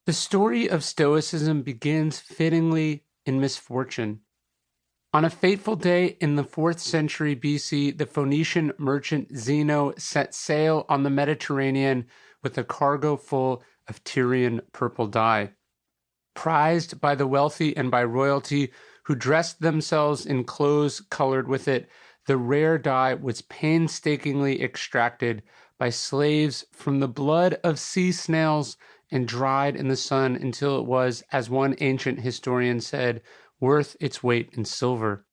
The story of Stoicism begins fittingly in misfortune. On a fateful day in the 4th century BC, the Phoenician merchant Zeno set sail on the Mediterranean with a cargo full of Tyrian purple dye. Prized by the wealthy and by royalty, who dressed themselves in clothes colored with it, the rare dye was painstakingly extracted by slaves from the blood of sea snails and dried in the sun until it was, as one ancient historian said, worth its weight in silver.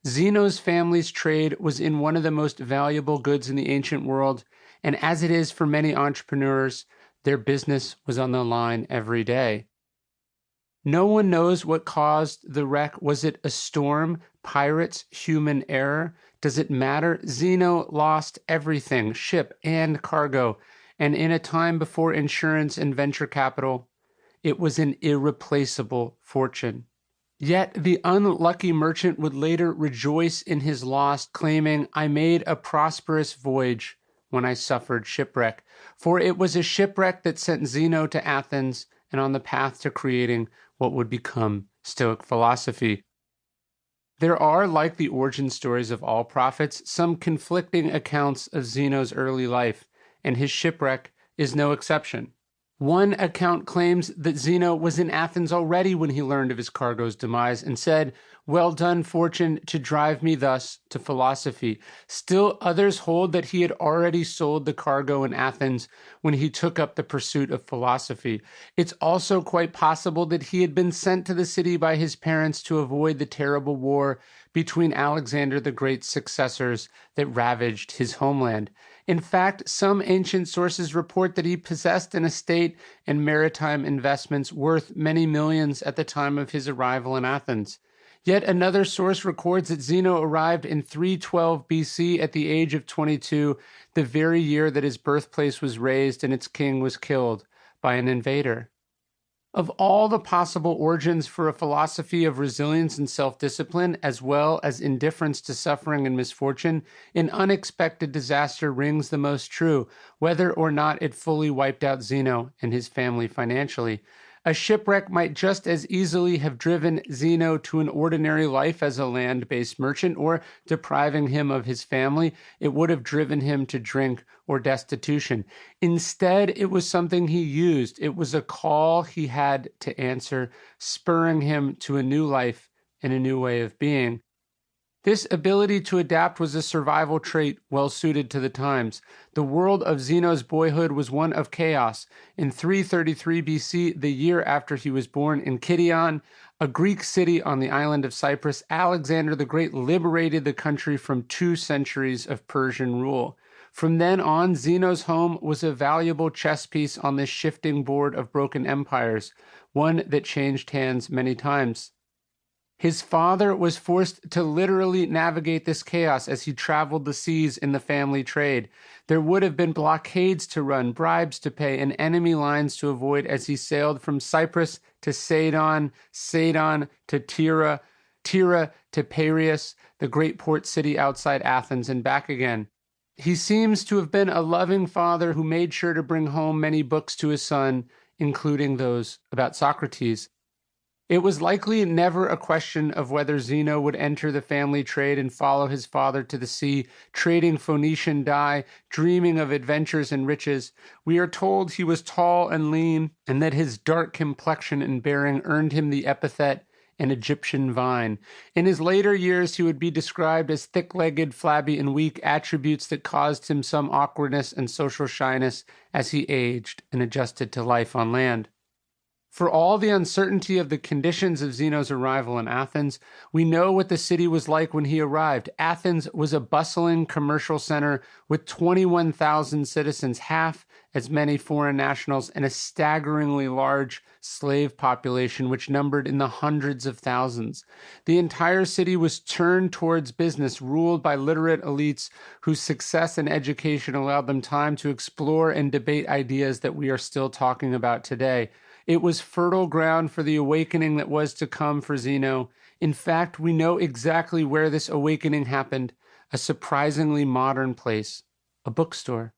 Zeno's family's trade was in one of the most valuable goods in the ancient world, and as it is for many entrepreneurs, their business was on the line every day. No one knows what caused the wreck. Was it a storm, pirates, human error? Does it matter? Zeno lost everything, ship and cargo, and in a time before insurance and venture capital, it was an irreplaceable fortune. Yet the unlucky merchant would later rejoice in his loss, claiming, "I made a prosperous voyage when I suffered shipwreck." For it was a shipwreck that sent Zeno to Athens and on the path to creating what would become Stoic philosophy. There are, like the origin stories of all prophets, some conflicting accounts of Zeno's early life, and his shipwreck is no exception. One account claims that Zeno was in Athens already when he learned of his cargo's demise and said, "Well done, fortune, to drive me thus to philosophy." Still others hold that he had already sold the cargo in Athens when he took up the pursuit of philosophy. It's also quite possible that he had been sent to the city by his parents to avoid the terrible war between Alexander the Great's successors that ravaged his homeland. In fact, some ancient sources report that he possessed an estate and maritime investments worth many millions at the time of his arrival in Athens. Yet another source records that Zeno arrived in 312 BC at the age of 22, the very year that his birthplace was razed and its king was killed by an invader. Of all the possible origins for a philosophy of resilience and self-discipline, as well as indifference to suffering and misfortune, an unexpected disaster rings the most true, whether or not it fully wiped out Zeno and his family financially. A shipwreck might just as easily have driven Zeno to an ordinary life as a land-based merchant, or depriving him of his family, it would have driven him to drink or destitution. Instead, it was something he used. It was a call he had to answer, spurring him to a new life and a new way of being. This ability to adapt was a survival trait well suited to the times. The world of Zeno's boyhood was one of chaos. In 333 BC, the year after he was born in Kition, a Greek city on the island of Cyprus, Alexander the Great liberated the country from 2 centuries of Persian rule. From then on, Zeno's home was a valuable chess piece on this shifting board of broken empires, one that changed hands many times. His father was forced to literally navigate this chaos as he traveled the seas in the family trade. There would have been blockades to run, bribes to pay, and enemy lines to avoid as he sailed from Cyprus to Sidon, Sidon to Tyre, Tyre to Piraeus, the great port city outside Athens, and back again. He seems to have been a loving father who made sure to bring home many books to his son, including those about Socrates. It was likely never a question of whether Zeno would enter the family trade and follow his father to the sea, trading Phoenician dye, dreaming of adventures and riches. We are told he was tall and lean, and that his dark complexion and bearing earned him the epithet an Egyptian vine. In his later years, he would be described as thick-legged, flabby, and weak, attributes that caused him some awkwardness and social shyness as he aged and adjusted to life on land. For all the uncertainty of the conditions of Zeno's arrival in Athens, we know what the city was like when he arrived. Athens was a bustling commercial center with 21,000 citizens, half as many foreign nationals, and a staggeringly large slave population which numbered in the hundreds of thousands. The entire city was turned towards business, ruled by literate elites whose success and education allowed them time to explore and debate ideas that we are still talking about today. It was fertile ground for the awakening that was to come for Zeno. In fact, we know exactly where this awakening happened, a surprisingly modern place, a bookstore.